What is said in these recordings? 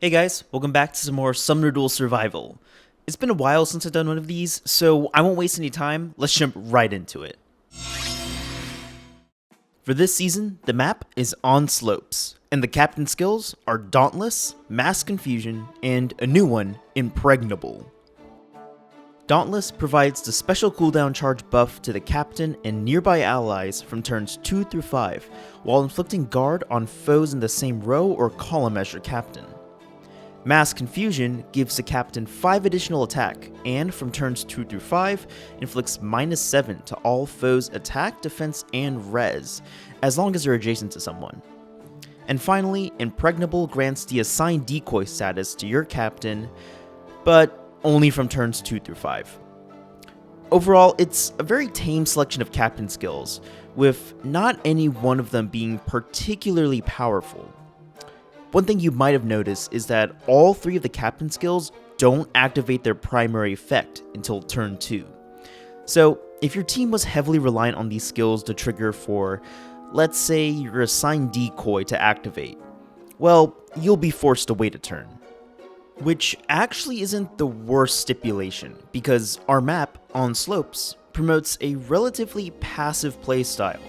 Hey guys, welcome back to some more Summoner Duel Survival. It's been a while since I've done one of these, so I won't waste any time, let's jump right into it. For this season, the map is on slopes, and the captain skills are Dauntless, Mass Confusion, and a new one, Impregnable. Dauntless provides the special cooldown charge buff to the captain and nearby allies from turns 2 through 5, while inflicting guard on foes in the same row or column as your captain. Mass Confusion gives the captain 5 additional attack, and from turns 2 through 5, inflicts -7 to all foes' attack, defense, and res, as long as they're adjacent to someone. And finally, Impregnable grants the assigned decoy status to your captain, but only from turns 2 through 5. Overall, it's a very tame selection of captain skills, with not any one of them being particularly powerful. One thing you might have noticed is that all 3 of the captain skills don't activate their primary effect until turn 2. So if your team was heavily reliant on these skills to trigger for, let's say, your assigned decoy to activate, well, you'll be forced to wait a turn. Which actually isn't the worst stipulation, because our map, On Slopes, promotes a relatively passive playstyle,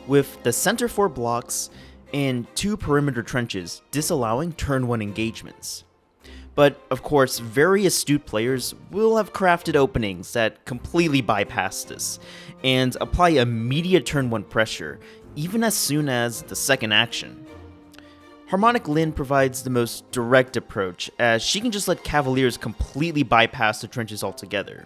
with the center 4 blocks and 2 perimeter trenches disallowing turn 1 engagements. But of course, very astute players will have crafted openings that completely bypass this, and apply immediate turn 1 pressure, even as soon as the second action. Harmonic Lyn provides the most direct approach, as she can just let Cavaliers completely bypass the trenches altogether.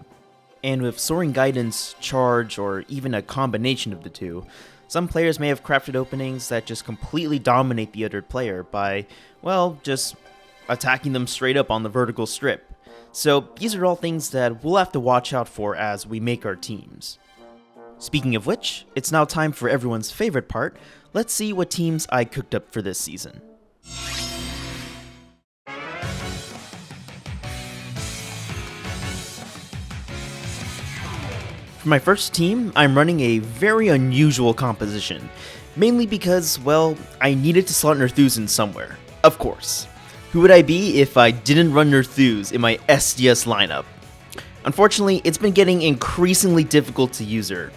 And with Soaring Guidance, Charge, or even a combination of the two, some players may have crafted openings that just completely dominate the other player by, well, just attacking them straight up on the vertical strip. So these are all things that we'll have to watch out for as we make our teams. Speaking of which, it's now time for everyone's favorite part. Let's see what teams I cooked up for this season. For my first team, I'm running a very unusual composition, mainly because, well, I needed to slot Nerthus somewhere, of course. Who would I be if I didn't run Nerthus in my SDS lineup? Unfortunately, it's been getting increasingly difficult to use her.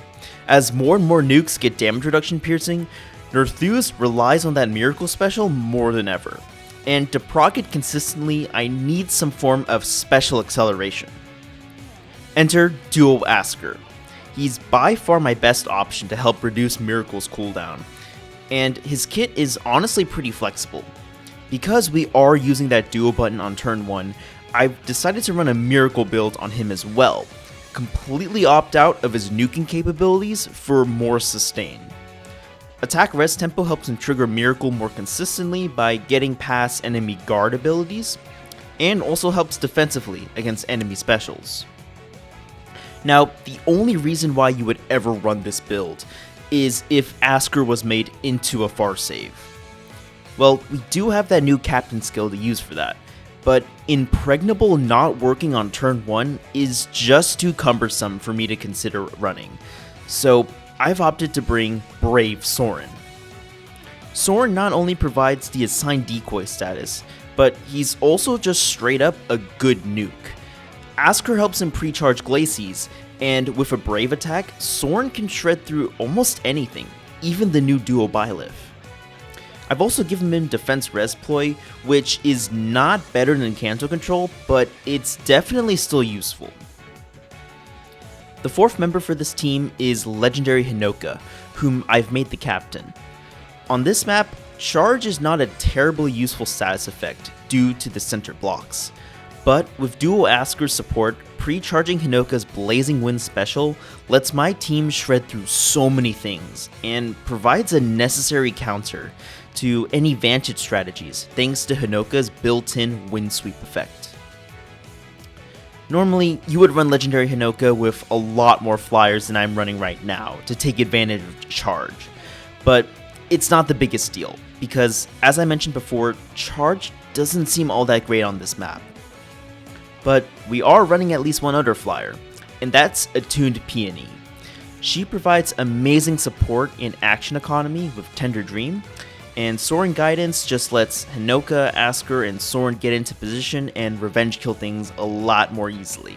As more and more nukes get damage reduction piercing, Nerthus relies on that miracle special more than ever. And to proc it consistently, I need some form of special acceleration. Enter Dual Asker. He's by far my best option to help reduce Miracle's cooldown, and his kit is honestly pretty flexible. Because we are using that duo button on turn 1, I've decided to run a Miracle build on him as well, completely opt out of his nuking capabilities for more sustain. Attack res tempo helps him trigger Miracle more consistently by getting past enemy guard abilities, and also helps defensively against enemy specials. Now, the only reason why you would ever run this build is if Asker was made into a far save. Well, we do have that new captain skill to use for that, but Impregnable not working on turn 1 is just too cumbersome for me to consider running, so I've opted to bring Brave Soren. Soren not only provides the assigned decoy status, but he's also just straight up a good nuke. Asker helps him pre-charge Glacies, and with a Brave attack, Soren can shred through almost anything, even the new duo Byleth. I've also given him Defense Res Ploy, which is not better than Canto Control, but it's definitely still useful. The 4th member for this team is Legendary Hinoka, whom I've made the captain. On this map, Charge is not a terribly useful status effect due to the center blocks. But with Dual Asker's support, pre-charging Hinoka's Blazing Wind special lets my team shred through so many things, and provides a necessary counter to any Vantage strategies thanks to Hinoka's built-in Wind Sweep effect. Normally, you would run Legendary Hinoka with a lot more flyers than I'm running right now to take advantage of Charge, but it's not the biggest deal, because as I mentioned before, Charge doesn't seem all that great on this map. But we are running at least one other flyer, and that's Attuned Peony. She provides amazing support in action economy with Tender Dream, and Soaring Guidance just lets Hinoka, Asker, and Soren get into position and revenge kill things a lot more easily.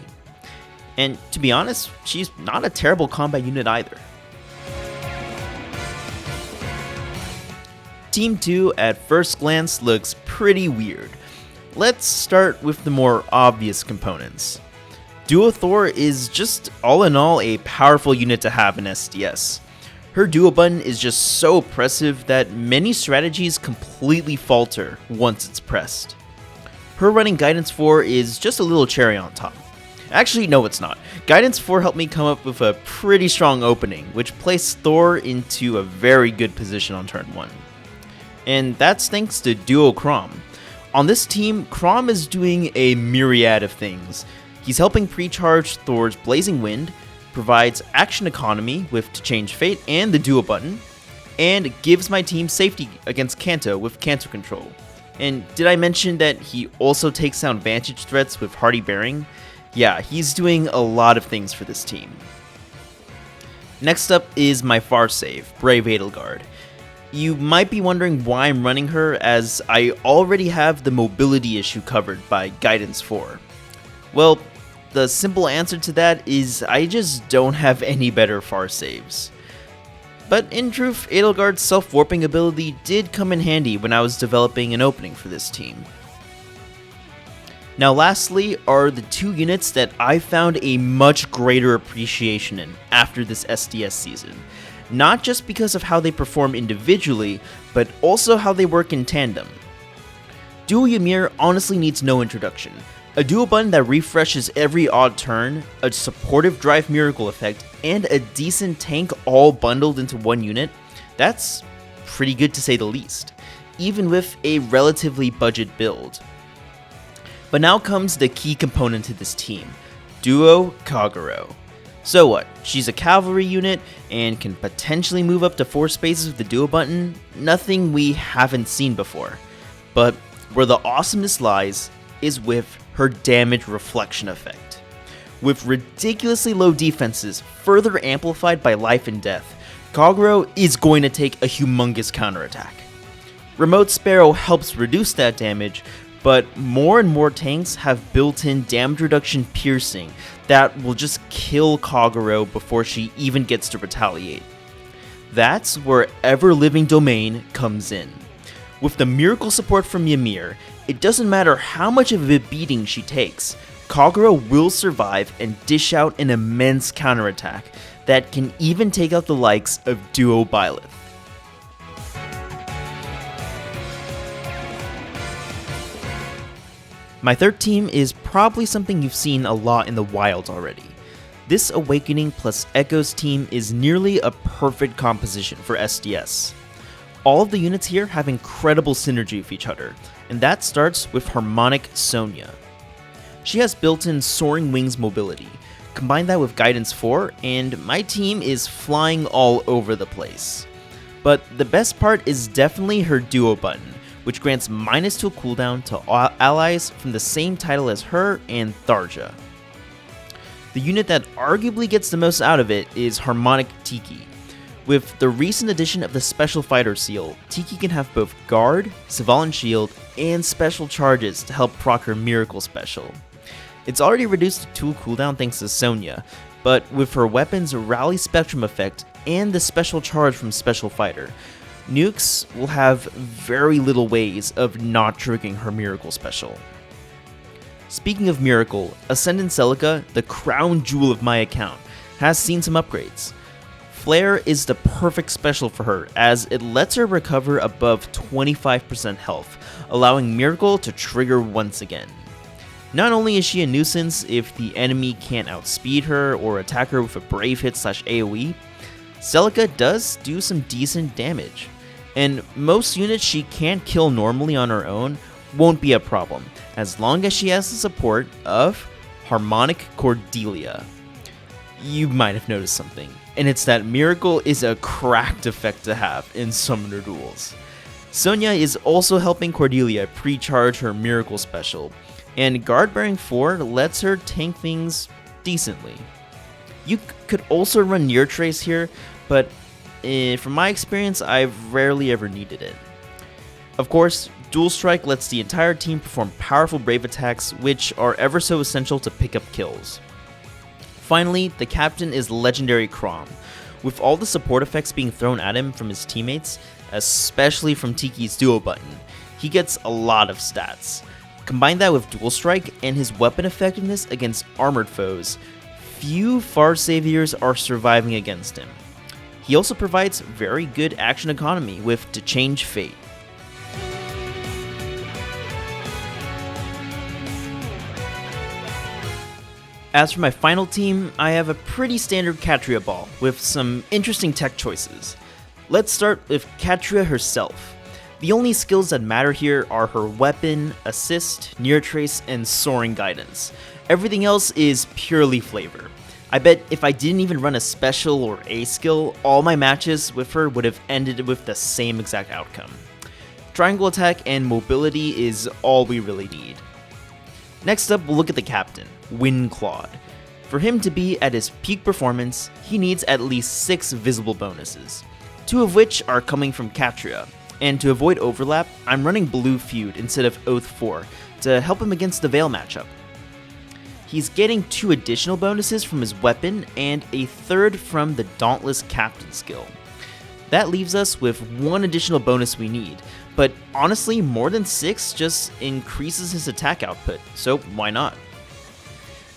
And to be honest, she's not a terrible combat unit either. Team 2 at first glance looks pretty weird. Let's start with the more obvious components. Duo Thor is just all in all a powerful unit to have in SDS. Her duo button is just so oppressive that many strategies completely falter once it's pressed. Her running Guidance 4 is just a little cherry on top. Actually, no it's not. Guidance 4 helped me come up with a pretty strong opening, which placed Thor into a very good position on turn 1. And that's thanks to Duo Chrom. On this team, Chrom is doing a myriad of things. He's helping pre-charge Thor's Blazing Wind, provides action economy with To Change Fate and the duo button, and gives my team safety against Kanto with Kanto control. And did I mention that he also takes down Vantage threats with Hardy Bearing? Yeah, he's doing a lot of things for this team. Next up is my far save, Brave Edelgard. You might be wondering why I'm running her, as I already have the mobility issue covered by Guidance 4. Well, the simple answer to that is I just don't have any better far saves. But in truth, Edelgard's self-warping ability did come in handy when I was developing an opening for this team. Now lastly are the two units that I found a much greater appreciation in after this SDS season. Not just because of how they perform individually, but also how they work in tandem. Duo Ymir honestly needs no introduction. A duo button that refreshes every odd turn, a supportive drive miracle effect, and a decent tank all bundled into one unit, that's pretty good to say the least, even with a relatively budget build. But now comes the key component to this team, Duo Kagero. So what, she's a cavalry unit and can potentially move up to 4 spaces with the duo button? Nothing we haven't seen before. But where the awesomeness lies is with her damage reflection effect. With ridiculously low defenses further amplified by life and death, Kagero is going to take a humongous counterattack. Remote Sparrow helps reduce that damage, but more and more tanks have built-in damage reduction piercing that will just kill Kagero before she even gets to retaliate. That's where Ever Living Domain comes in. With the miracle support from Ymir, it doesn't matter how much of a beating she takes, Kagero will survive and dish out an immense counterattack that can even take out the likes of Duo Byleth. My third team is probably something you've seen a lot in the wild already. This Awakening plus Echoes team is nearly a perfect composition for SDS. All of the units here have incredible synergy with each other, and that starts with Harmonic Sonya. She has built-in Soaring Wings mobility. Combine that with Guidance 4, and my team is flying all over the place. But the best part is definitely her duo button, which grants -2 cooldown to allies from the same title as her and Tharja. The unit that arguably gets the most out of it is Harmonic Tiki. With the recent addition of the Special Fighter seal, Tiki can have both Guard, Svalin Shield, and Special Charges to help proc her Miracle Special. It's already reduced to 2 cooldown thanks to Sonya, but with her weapon's Rally Spectrum effect and the Special Charge from Special Fighter, Nukes will have very little ways of not triggering her Miracle Special. Speaking of Miracle, Ascendant Celica, the crown jewel of my account, has seen some upgrades. Flare is the perfect special for her, as it lets her recover above 25% health, allowing Miracle to trigger once again. Not only is she a nuisance if the enemy can't outspeed her or attack her with a Brave Hit / AoE, Celica does do some decent damage, and most units she can't kill normally on her own won't be a problem, as long as she has the support of Harmonic Cordelia. You might have noticed something, and it's that Miracle is a cracked effect to have in Summoner Duels. Sonya is also helping Cordelia pre-charge her Miracle Special, and Guard Bearing 4 lets her tank things decently. You could also run Near Trace here, but from my experience, I've rarely ever needed it. Of course, Dual Strike lets the entire team perform powerful Brave attacks, which are ever so essential to pick up kills. Finally, the captain is Legendary Chrom. With all the support effects being thrown at him from his teammates, especially from Tiki's duo button, he gets a lot of stats. Combine that with Dual Strike and his weapon effectiveness against armored foes, few Far Saviors are surviving against him. He also provides very good action economy with To Change Fate. As for my final team, I have a pretty standard Katria ball with some interesting tech choices. Let's start with Katria herself. The only skills that matter here are her weapon, assist, near trace, and soaring guidance. Everything else is purely flavor. I bet if I didn't even run a special or a skill, all my matches with her would have ended with the same exact outcome. Triangle attack and mobility is all we really need. Next up, we'll look at the captain, Windclawed. For him to be at his peak performance, he needs at least 6 visible bonuses, 2 of which are coming from Katria, and to avoid overlap, I'm running Blue Feud instead of Oath 4 to help him against the Veil matchup. He's getting 2 additional bonuses from his weapon and a 3rd from the Dauntless Captain skill. That leaves us with 1 additional bonus we need, but honestly more than 6 just increases his attack output, so why not?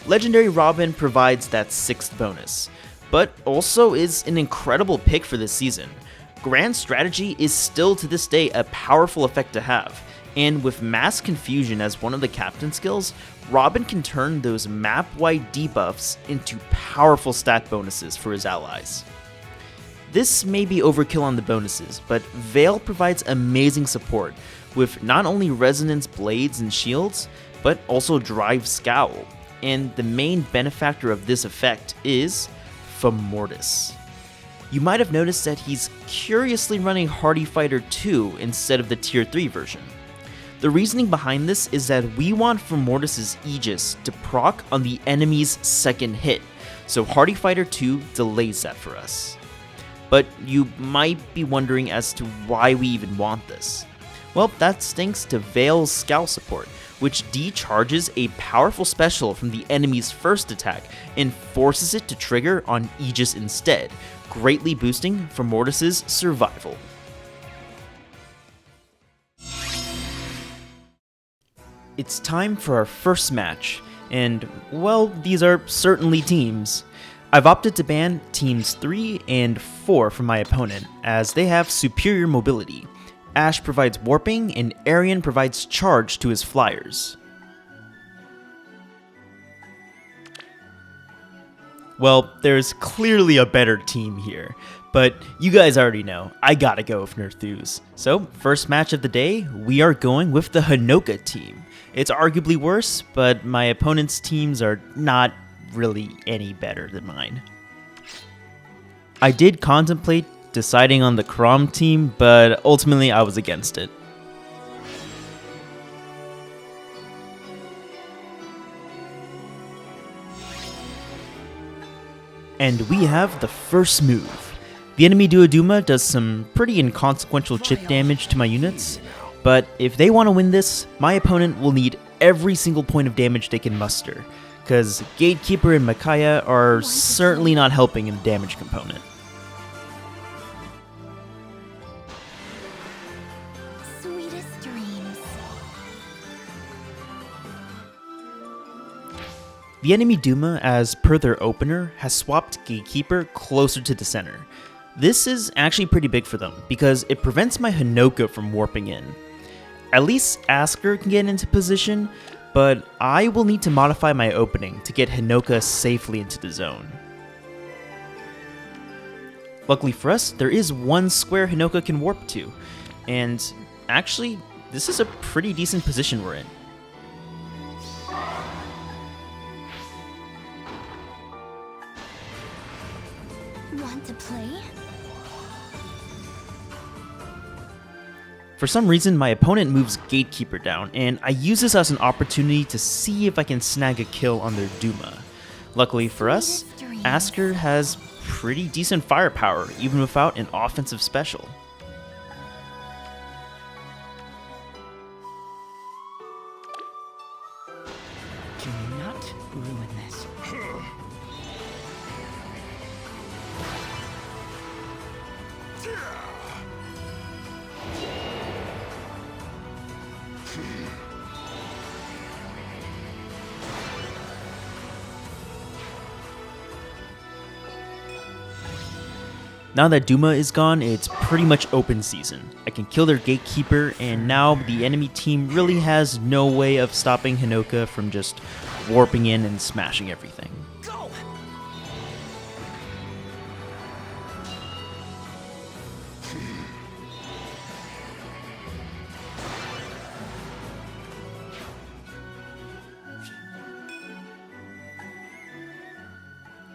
Legendary Robin provides that 6th bonus, but also is an incredible pick for this season. Grand Strategy is still to this day a powerful effect to have, and with Mass Confusion as one of the captain skills, Robin can turn those map-wide debuffs into powerful stat bonuses for his allies. This may be overkill on the bonuses, but Veil provides amazing support with not only Resonance Blades and Shields, but also Drive Scowl, and the main benefactor of this effect is Femortis. You might have noticed that he's curiously running Hardy Fighter 2 instead of the Tier 3 version. The reasoning behind this is that we want Femortis' Aegis to proc on the enemy's second hit, so Hardy Fighter 2 delays that for us. But you might be wondering as to why we even want this. Well, that's thanks to Veil's Scowl support, which decharges a powerful special from the enemy's first attack and forces it to trigger on Aegis instead, greatly boosting Femortis' survival. It's time for our first match, and well, these are certainly teams. I've opted to ban teams 3 and 4 from my opponent, as they have superior mobility. Ash provides warping, and Arian provides charge to his flyers. Well, there's clearly a better team here, but you guys already know, I gotta go with Nerthus. So, first match of the day, we are going with the Hinoka team. It's arguably worse, but my opponent's teams are not really any better than mine. I did contemplate deciding on the Chrom team, but ultimately I was against it. And we have the first move. The enemy Duoduma does some pretty inconsequential chip damage to my units, but if they want to win this, my opponent will need every single point of damage they can muster, because Gatekeeper and Micaiah are certainly not helping in the damage component. Sweetest dreams. The enemy Duma, as per their opener, has swapped Gatekeeper closer to the center. This is actually pretty big for them, because it prevents my Hinoka from warping in. At least Asker can get into position, but I will need to modify my opening to get Hinoka safely into the zone. Luckily for us, there is one square Hinoka can warp to, and actually, this is a pretty decent position we're in. Want to play? For some reason, my opponent moves Gatekeeper down, and I use this as an opportunity to see if I can snag a kill on their Duma. Luckily for us, Asker has pretty decent firepower, even without an offensive special. Do not ruin this. Now that Duma is gone, it's pretty much open season. I can kill their gatekeeper, and now the enemy team really has no way of stopping Hinoka from just warping in and smashing everything. Go!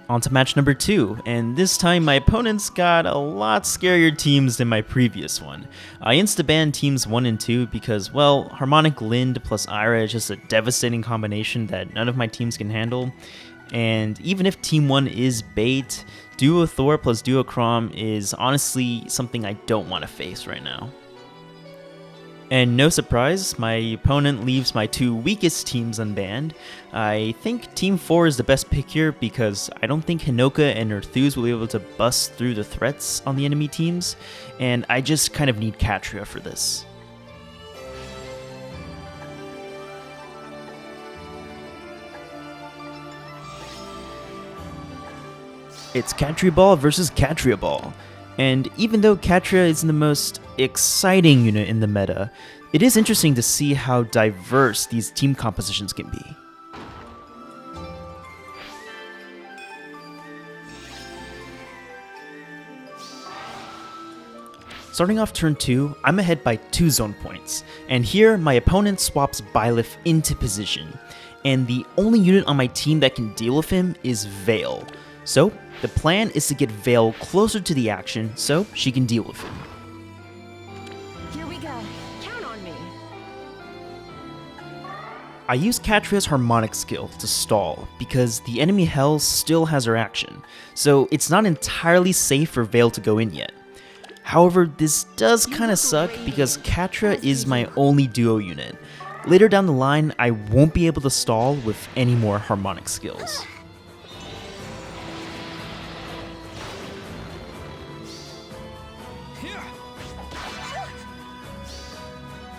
On to match number 2, and this time my opponents got a lot scarier teams than my previous one. I insta-banned teams 1 and 2 because, well, Harmonic Lind plus Ira is just a devastating combination that none of my teams can handle, and even if Team 1 is bait, Duo Thor plus Duo Chrom is honestly something I don't want to face right now. And no surprise, my opponent leaves my 2 weakest teams unbanned. I think Team 4 is the best pick here because I don't think Hinoka and Arthuz will be able to bust through the threats on the enemy teams, and I just kind of need Katria for this. It's Katria Ball versus Katria Ball. And even though Katria isn't the most exciting unit in the meta, it is interesting to see how diverse these team compositions can be. Starting off turn 2, I'm ahead by 2 zone points, and here my opponent swaps Byleth into position, and the only unit on my team that can deal with him is Veil. So, the plan is to get Veil closer to the action so she can deal with him. Here we go. Count on me. I use Katria's Harmonic skill to stall because the enemy Hell still has her action, so it's not entirely safe for Veil to go in yet. However, this does kinda suck because Katria is my only duo unit. Later down the line, I won't be able to stall with any more Harmonic skills.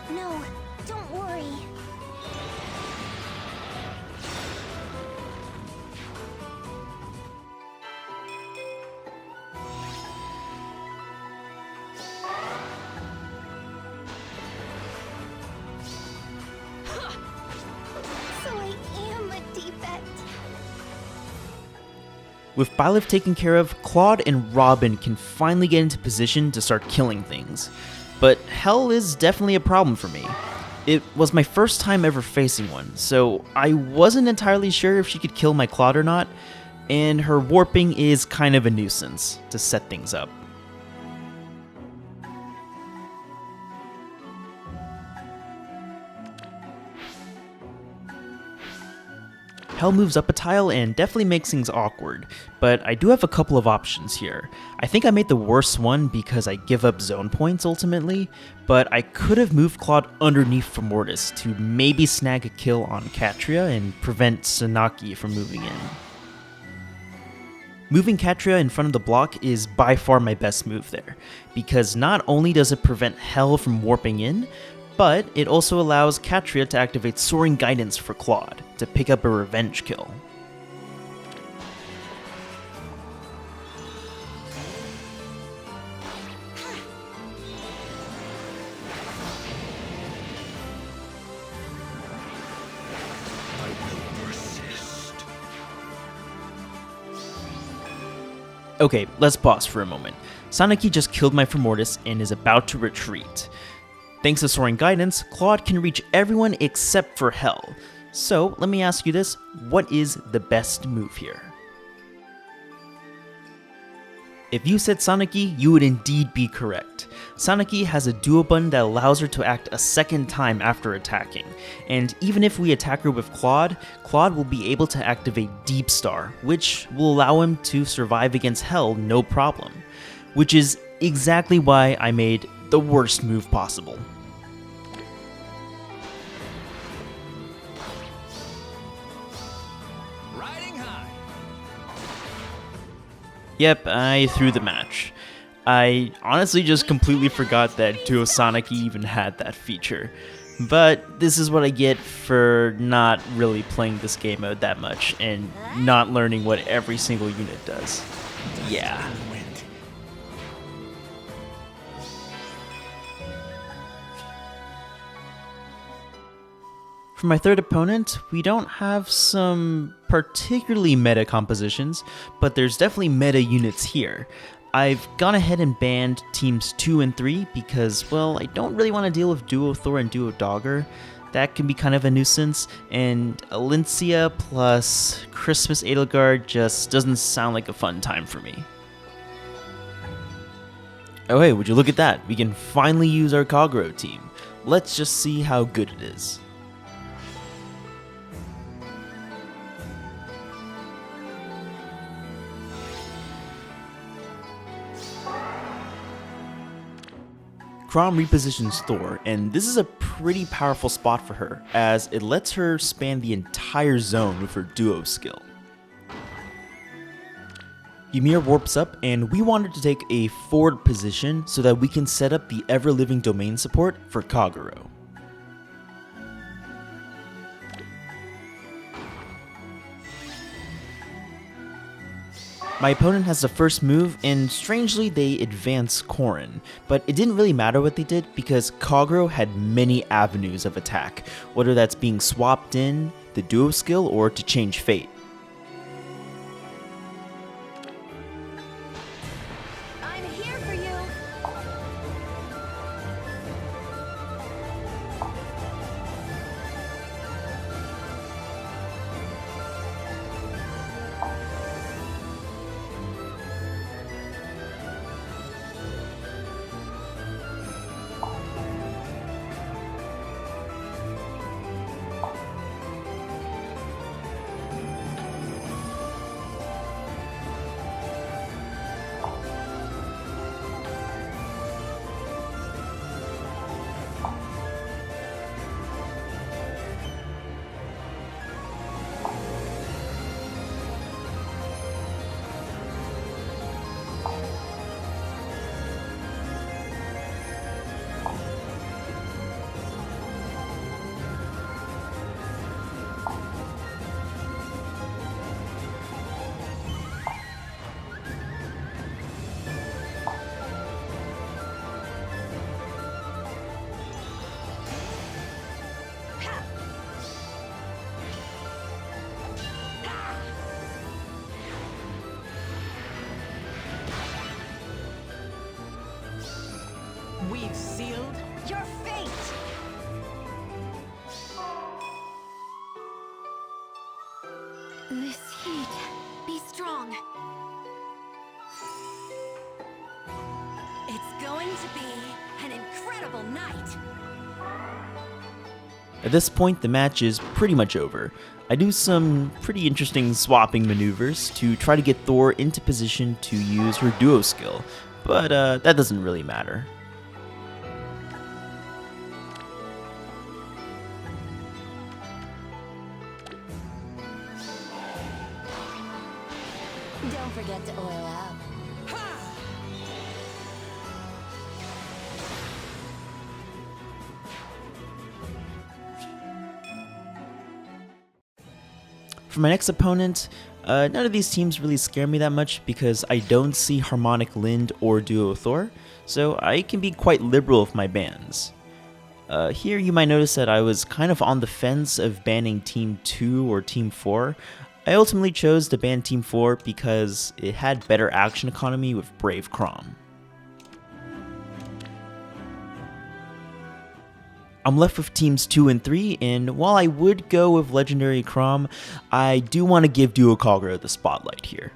No, don't worry. So I am a defect. With Byleth taken care of, Claude and Robin can finally get into position to start killing things. But Hell is definitely a problem for me. It was my first time ever facing one, so I wasn't entirely sure if she could kill my Claude or not, and her warping is kind of a nuisance to set things up. Hell moves up a tile and definitely makes things awkward, but I do have a couple of options here. I think I made the worst one because I give up zone points ultimately, but I could have moved Claude underneath for Mortis to maybe snag a kill on Katria and prevent Sanaki from moving in. Moving Katria in front of the block is by far my best move there, because not only does it prevent Hell from warping in, but it also allows Katria to activate Soaring Guidance for Claude to pick up a revenge kill. Okay, let's pause for a moment. Sanaki just killed my Formortis and is about to retreat. Thanks to Soaring Guidance, Claude can reach everyone except for Hell. So, let me ask you this, what is the best move here? If you said Sanaki, you would indeed be correct. Sanaki has a duo button that allows her to act a second time after attacking, and even if we attack her with Claude, Claude will be able to activate Deep Star, which will allow him to survive against Hell no problem, which is exactly why I made the worst move possible. Yep, I threw the match. I honestly just completely forgot that Duosonic even had that feature. But this is what I get for not really playing this game mode that much and not learning what every single unit does. Yeah. For my third opponent, we don't have some particularly meta compositions, but there's definitely meta units here. I've gone ahead and banned teams 2 and 3 because, well, I don't really want to deal with Duo Thor and Duo Dogger. That can be kind of a nuisance, and Alencia plus Christmas Edelgard just doesn't sound like a fun time for me. Oh hey, would you look at that? We can finally use our Kagero team. Let's just see how good it is. Chrom repositions Thor, and this is a pretty powerful spot for her, as it lets her span the entire zone with her duo skill. Ymir warps up, and we wanted to take a forward position so that we can set up the ever-living domain support for Kagero. My opponent has the first move, and strangely they advance Corrin, but it didn't really matter what they did because Kagero had many avenues of attack, whether that's being swapped in, the duo skill, or to change fate. I'm here for you. We've sealed Your fate! This heat. Be strong. It's going to be an incredible night. At this point, the match is pretty much over. I do some pretty interesting swapping maneuvers to try to get Thor into position to use her duo skill, but that doesn't really matter. Don't forget to oil up. For my next opponent, none of these teams really scare me that much because I don't see Harmonic Lind or Duo Thor, so I can be quite liberal with my bans. Here you might notice that I was kind of on the fence of banning Team 2 or Team 4. I ultimately chose to ban Team 4 because it had better action economy with Brave Chrom. I'm left with teams 2 and 3, and while I would go with Legendary Chrom, I do want to give Duo Kagero the spotlight here.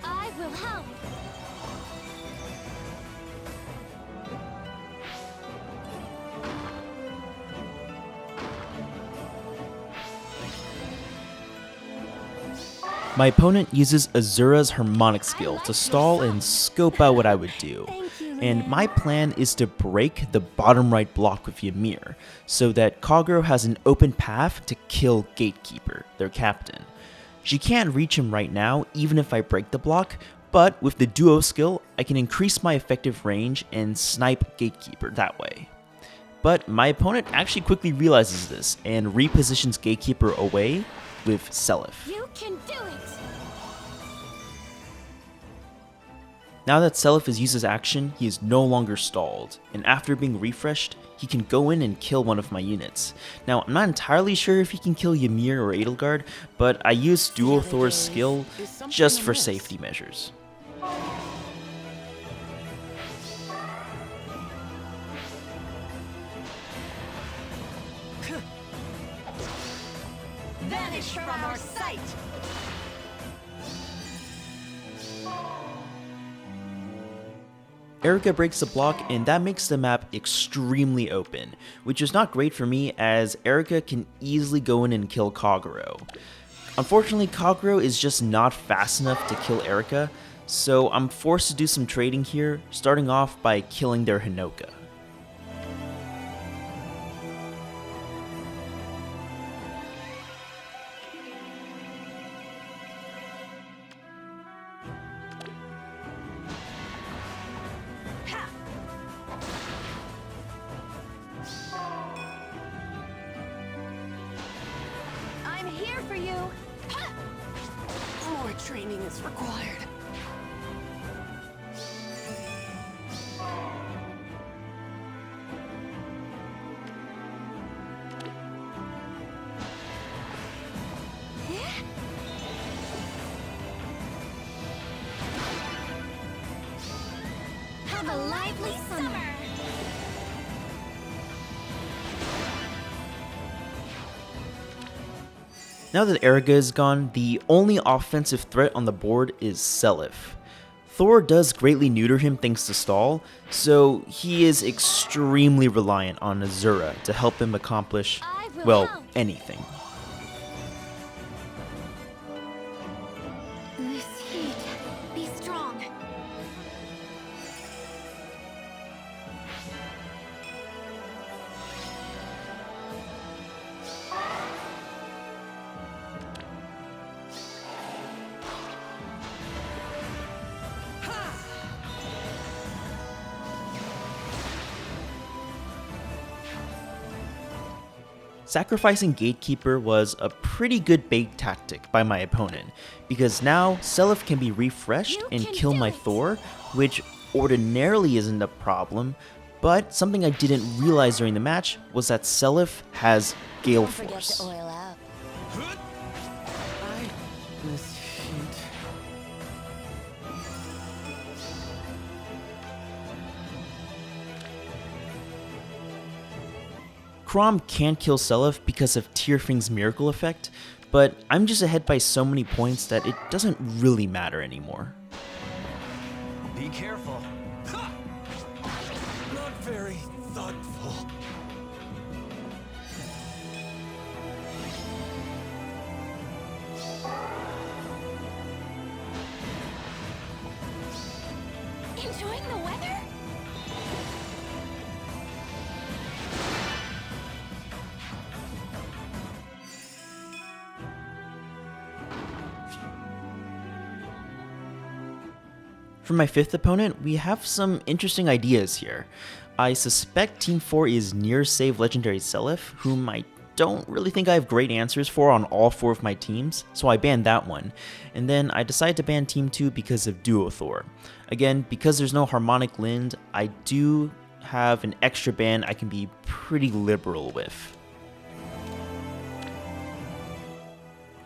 I will help. My opponent uses Azura's Harmonic skill to stall and scope out what I would do. And my plan is to break the bottom right block with Ymir, so that Kagero has an open path to kill Gatekeeper, their captain. She can't reach him right now even if I break the block, but with the duo skill, I can increase my effective range and snipe Gatekeeper that way. But my opponent actually quickly realizes this and repositions Gatekeeper away with Solace. You can do it! Now that Solace has used his action, he is no longer stalled, and after being refreshed, he can go in and kill one of my units. Now, I'm not entirely sure if he can kill Ymir or Edelgard, but I used Duo Thor's skill just for safety measures. Vanish from our sight! Erica breaks the block, and that makes the map extremely open, which is not great for me as Erica can easily go in and kill Kagero. Unfortunately, Kagero is just not fast enough to kill Erica, so I'm forced to do some trading here, starting off by killing their Hinoka. I'm here for you! More training is required. Have a lively summer! Now that Erica is gone, the only offensive threat on the board is Solace. Thor does greatly neuter him thanks to stall, so he is extremely reliant on Azura to help him accomplish, well, anything. This heat. Be strong. Sacrificing Gatekeeper was a pretty good bait tactic by my opponent, because now Solace can be refreshed and kill my Thor, which ordinarily isn't a problem, but something I didn't realize during the match was that Solace has Gale Don't forget Force. to oil up. This heat. Chrom can't kill Solace because of Tearfing's miracle effect, but I'm just ahead by so many points that it doesn't really matter anymore. Be careful. Ha! Not very thoughtful. Enjoying the weather? For my fifth opponent, we have some interesting ideas here. I suspect Team 4 is near save Legendary Solace, whom I don't really think I have great answers for on all 4 of my teams, so I banned that one. And then I decided to ban Team 2 because of Duo Thor. Again, because there's no Harmonic Lind, I do have an extra ban I can be pretty liberal with.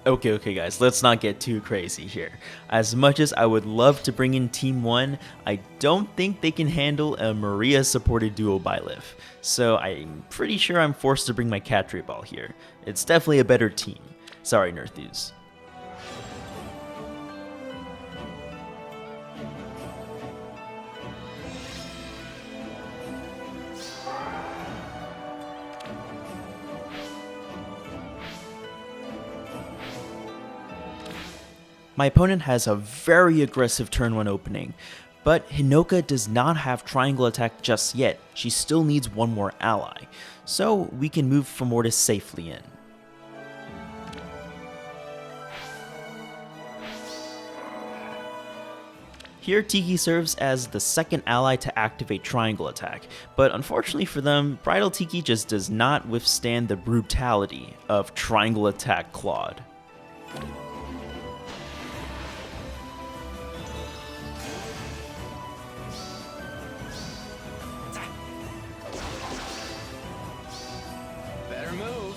Okay guys, let's not get too crazy here. As much as I would love to bring in Team 1, I don't think they can handle a Maria supported duo Byleth. So I'm pretty sure I'm forced to bring my Catray Ball here. It's definitely a better team. Sorry Nerthus. My opponent has a very aggressive turn 1 opening, but Hinoka does not have triangle attack just yet. She still needs one more ally, so we can move for Mortis safely in. Here, Tiki serves as the second ally to activate triangle attack, but unfortunately for them, Bridal Tiki just does not withstand the brutality of triangle attack Claude. Better move.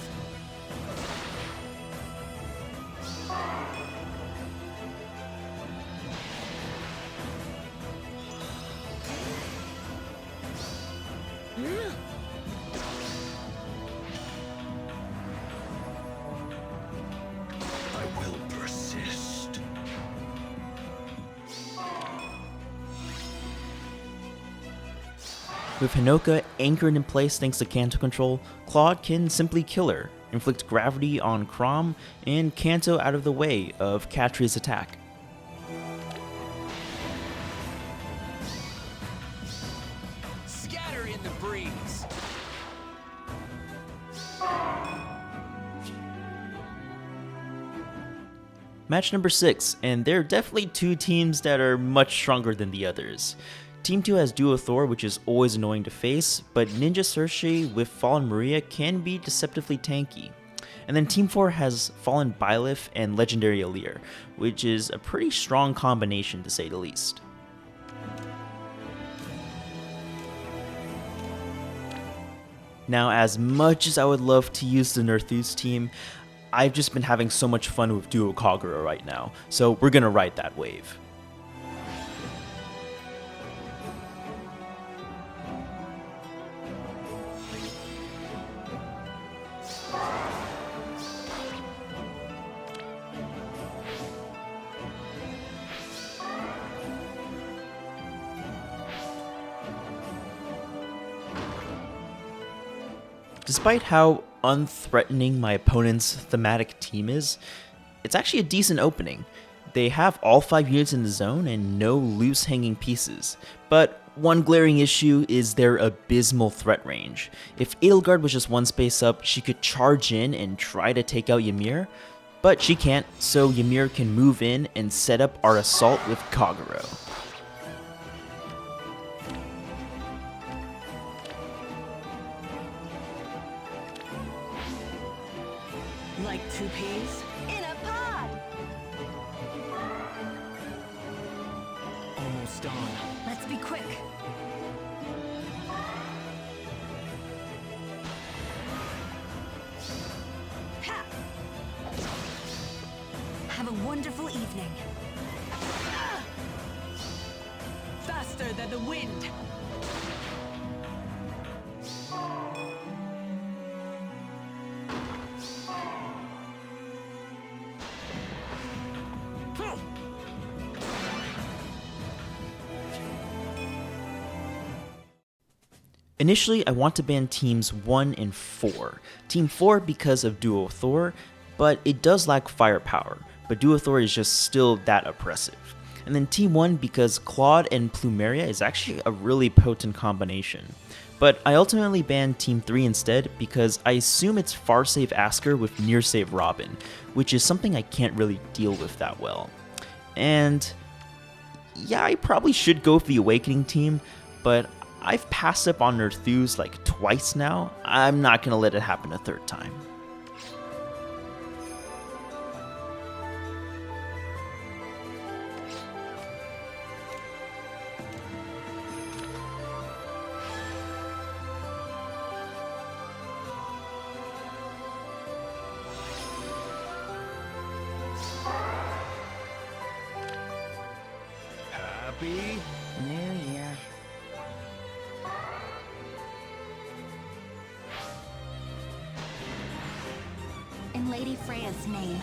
I will persist. With Hinoka anchored in place thanks to Kanto control, Claude can simply kill her, inflict gravity on Chrom, and Kanto out of the way of Catria's attack. Scatter in the breeze. Match number 6, and there are definitely two teams that are much stronger than the others. Team 2 has Duo Thor, which is always annoying to face, but Ninja Cersei with Fallen Maria can be deceptively tanky. And then Team 4 has Fallen Byleth and Legendary Ymir, which is a pretty strong combination to say the least. Now, as much as I would love to use the Nerthus team, I've just been having so much fun with Duo Kagero right now, so we're gonna ride that wave. Despite how unthreatening my opponent's thematic team is, it's actually a decent opening. They have all 5 units in the zone and no loose hanging pieces, but one glaring issue is their abysmal threat range. If Edelgard was just one space up, she could charge in and try to take out Ymir, but she can't, so Ymir can move in and set up our assault with Kagero. Like 2 peas in a pod. Almost done. Let's be quick. Ha! Have a wonderful evening. Faster than the wind. Initially, I want to ban teams 1 and 4. Team 4 because of Duo Thor, but it does lack firepower, but Duo Thor is just still that oppressive. And then Team 1 because Claude and Plumeria is actually a really potent combination. But I ultimately banned Team 3 instead because I assume it's Farsafe Asker with Near Save Robin, which is something I can't really deal with that well. And yeah, I probably should go with the Awakening team, but I've passed up on Nerthus like twice now. I'm not gonna let it happen a third time. Happy New Year. In Lady Freya's name.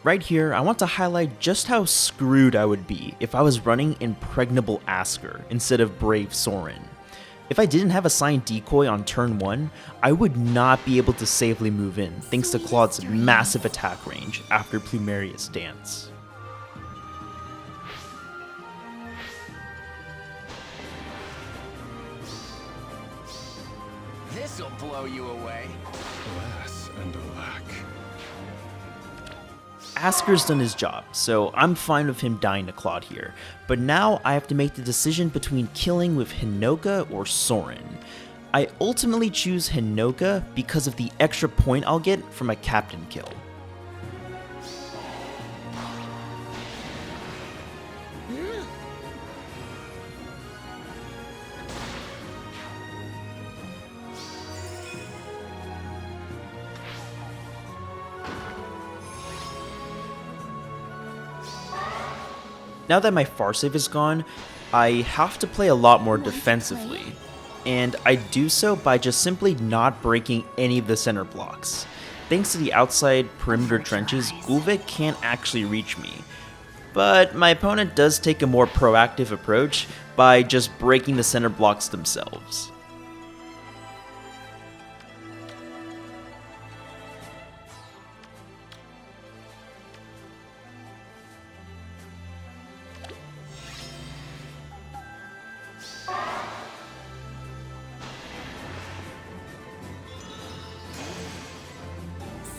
Right here, I want to highlight just how screwed I would be if I was running Impregnable Asker instead of Brave Sorin. If I didn't have assigned decoy on turn 1, I would not be able to safely move in thanks to Claude's massive attack range after Plumeria's dance. This'll blow you away. Alas and alack. Asker's done his job, so I'm fine with him dying to Claude here, but now I have to make the decision between killing with Hinoka or Soren. I ultimately choose Hinoka because of the extra point I'll get from a captain kill. Now that my far save is gone, I have to play a lot more defensively, and I do so by just simply not breaking any of the center blocks. Thanks to the outside perimeter trenches, Gulvik can't actually reach me, but my opponent does take a more proactive approach by just breaking the center blocks themselves.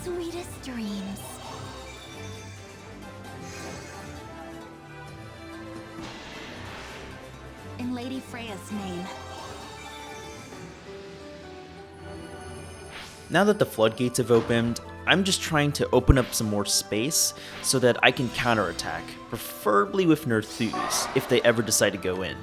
Sweetest dreams. In Lady Freya's name. Now that the floodgates have opened, I'm just trying to open up some more space so that I can counterattack, preferably with Nerthus, if they ever decide to go in.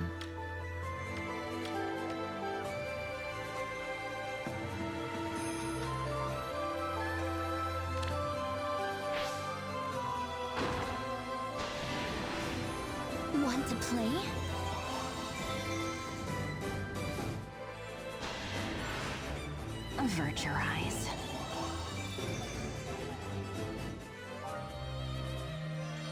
Want to play? Avert your eyes.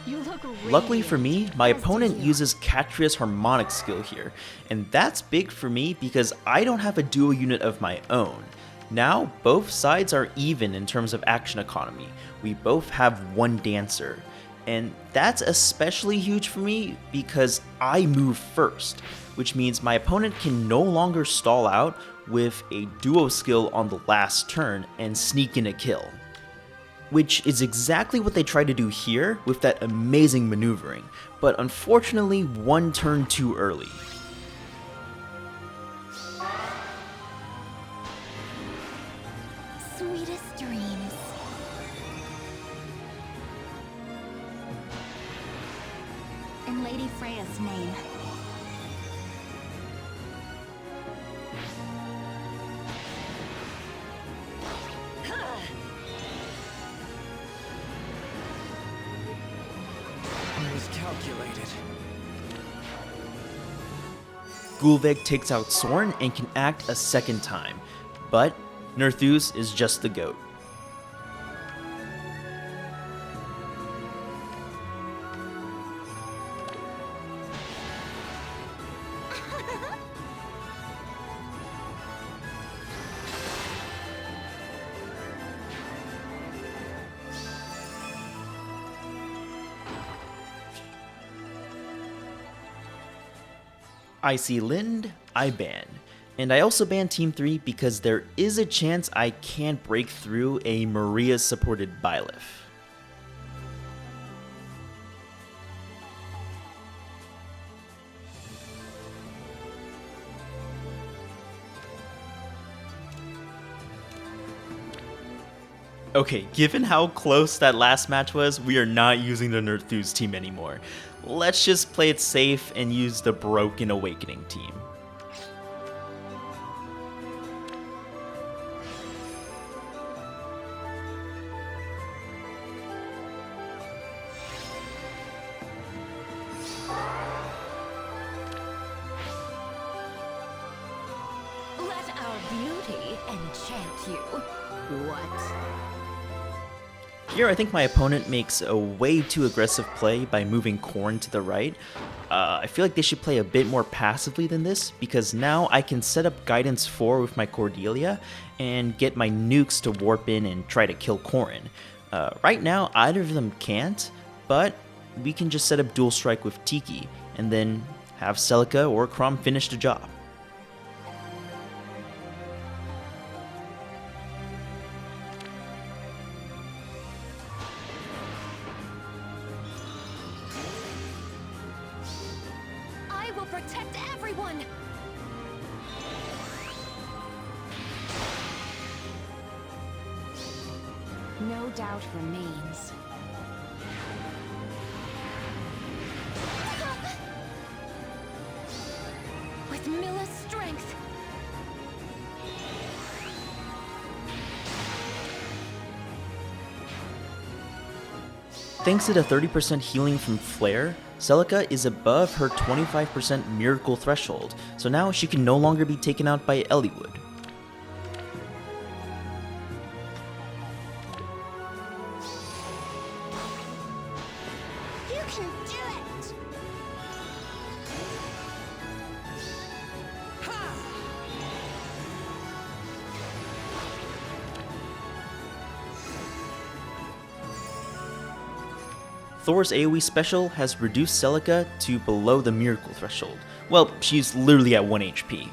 You look Luckily for me, my As do opponent you. uses Catria's Harmonic skill here, and that's big for me because I don't have a duo unit of my own. Now, both sides are even in terms of action economy. We both have one dancer, and that's especially huge for me because I move first, which means my opponent can no longer stall out with a duo skill on the last turn and sneak in a kill. Which is exactly what they try to do here with that amazing maneuvering, but unfortunately one turn too early. Sweetest dreams. In Lady Freya's name. I was calculated. Gulvik takes out Soren and can act a second time, but Nerthus is just the GOAT. I see Lind, I ban. And I also ban Team 3 because there is a chance I can't break through a Maria-supported Byleth. Okay, given how close that last match was, we are not using the Nerthus team anymore. Let's just play it safe and use the Broken Awakening team. Let our beauty enchant you. What? Here I think my opponent makes a way too aggressive play by moving Corn to the right. I feel like they should play a bit more passively than this, because now I can set up Guidance 4 with my Cordelia and get my nukes to warp in and try to kill Corrin. Right now either of them can't, but we can just set up Dual Strike with Tiki and then have Celica or Chrom finish the job. I will protect everyone! No doubt remains. With Milla's strength. Thanks to the 30% healing from Flare, Celica is above her 25% miracle threshold, so now she can no longer be taken out by Eliwood. You can do it! Thor's AoE special has reduced Celica to below the miracle threshold. Well, she's literally at 1 HP.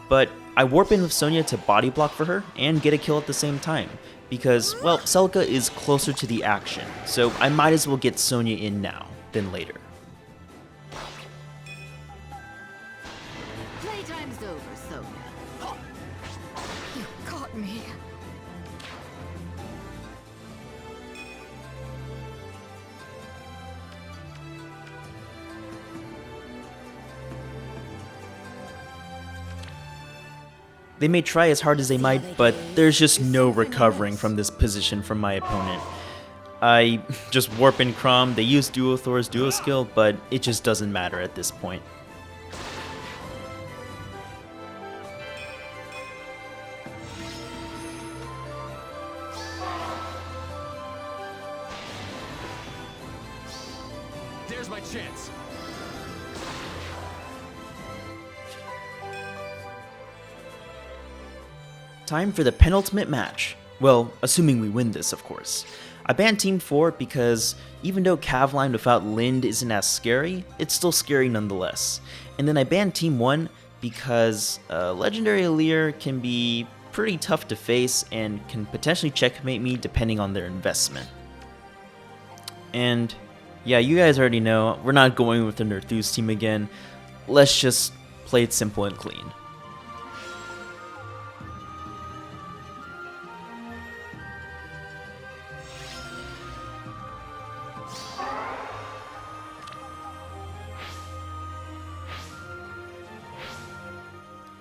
But I warp in with Sonya to body block for her and get a kill at the same time, because, well, Celica is closer to the action, so I might as well get Sonya in now than later. Playtime's over, Sonya. You caught me. They may try as hard as they might, but there's just no recovering from this position from my opponent. I just warp in Chrom, they use Thor's duo skill, but it just doesn't matter at this point. There's my chance. Time for the penultimate match. Well, assuming we win this, of course. I banned Team 4 because even though Cavline without Lind isn't as scary, it's still scary nonetheless. And then I banned Team 1 because Legendary Ymir can be pretty tough to face and can potentially checkmate me depending on their investment. And yeah, you guys already know, we're not going with the Nerthus team again. Let's just play it simple and clean.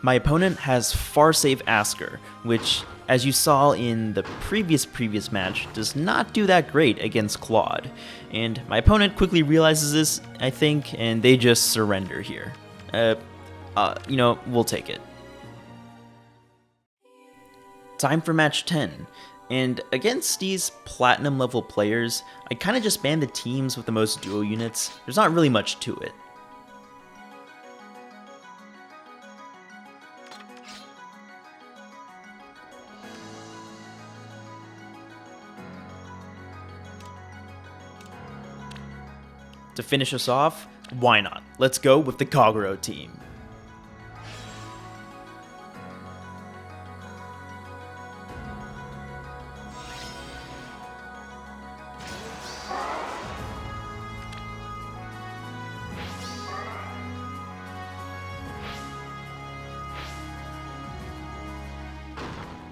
My opponent has Farsave Asker, which, as you saw in the previous match, does not do that great against Claude. And my opponent quickly realizes this, I think, and they just surrender here. You know, we'll take it. Time for match 10. And against these platinum level players, I kind of just ban the teams with the most duo units. There's not really much to it. To finish us off, why not? Let's go with the Kagero team.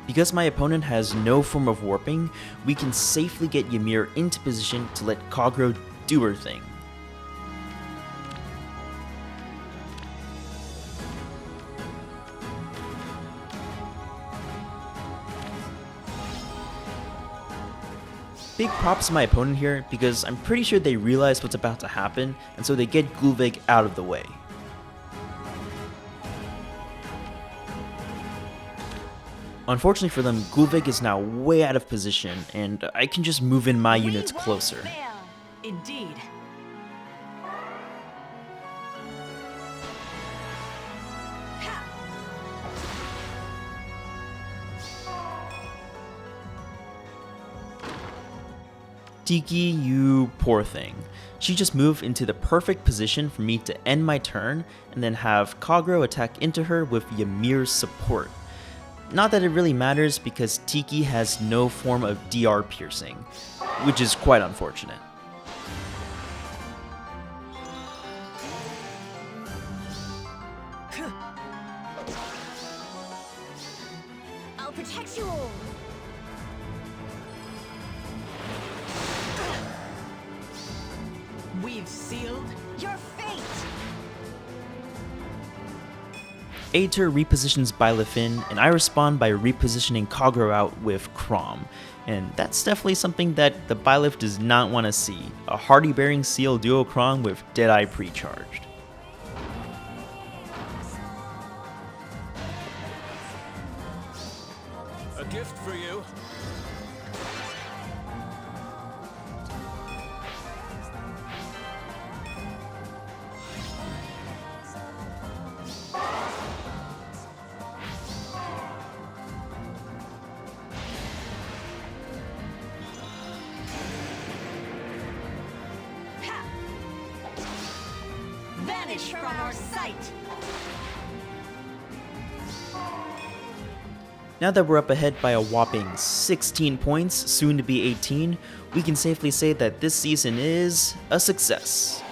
Because my opponent has no form of warping, we can safely get Ymir into position to let Kagero do her thing. Big props to my opponent here, because I'm pretty sure they realize what's about to happen, and so they get Gulvig out of the way. Unfortunately for them, Gulvik is now way out of position, and I can just move in my units closer. Indeed. Tiki, you poor thing. She just moved into the perfect position for me to end my turn and then have Kagero attack into her with Ymir's support. Not that it really matters because Tiki has no form of DR piercing, which is quite unfortunate. I'll protect you all. We've sealed Your fate. Aeter repositions Bylefin, and I respond by repositioning Kagero out with Chrom. And that's definitely something that the Bylef does not want to see, a Hardy Bearing Seal Duo Chrom with Deadeye Precharged. A gift for you. vanish from our sight. Now that we're up ahead by a whopping 16 points, soon to be 18, we can safely say that this season is a success.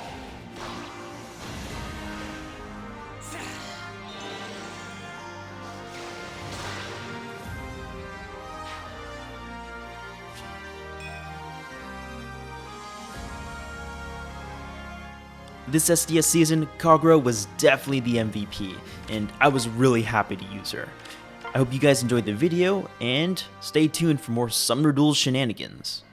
This SDS season, Kagero was definitely the MVP, and I was really happy to use her. I hope you guys enjoyed the video, and stay tuned for more Summoner Duels shenanigans.